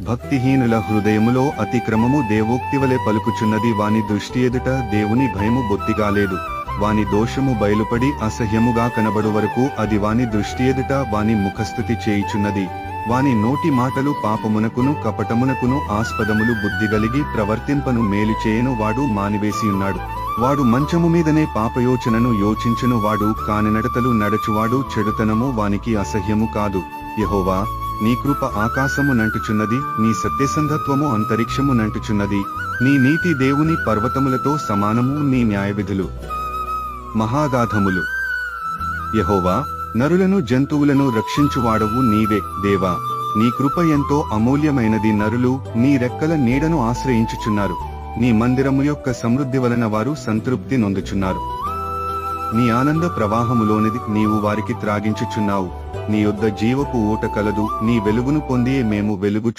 భక్తిహీనుల హృదయములో అతిక్రమము దేవోక్తివలె పలుకుచున్నది. వాని దృష్టి ఎదుట దేవుని భయము బొత్తిగా లేదు. వాని దోషము బయలుపడి అసహ్యముగా కనబడు వరకు అది వాని దృష్టి ఎదుట వాని ముఖస్థుతి చేయుచున్నది. వాని నోటి మాటలు పాపమునకును కపటమునకును ఆస్పదములు. బుద్ధిగలిగి ప్రవర్తింపను మేలు చేయను వాడు మానివేసియున్నాడు. వాడు మంచము మీదనే పాపయోచనను యోచించును. వాడు కానినడతలు నడచువాడు చెడుతనము వానికి అసహ్యము కాదు. యెహోవా, నీ కృప ఆకాశము నంటుచున్నది, నీ సత్యసంధత్వము అంతరిక్షము నంటుచున్నది. నీ నీతి దేవుని పర్వతములతో సమానము, నీ న్యాయవిధులు మహాగాధములు. యెహోవా, నరులను జంతువులను రక్షించువాడవు నీవే. దేవా, నీ కృప ఎంతో అమూల్యమైనది. నరులు నీ రెక్కల నీడను ఆశ్రయించుచున్నారు. నీ మందిరము యొక్క సమృద్ధి వలన వారు సంతృప్తి నొందుచున్నారు. నీ ఆనంద ప్రవాహములోనిది నీవు వారికి త్రాగించుచున్నావు. నీ యొద్ద జీవపు ఊట కలదు. నీ వెలుగును పొందియే మేము వెలుగు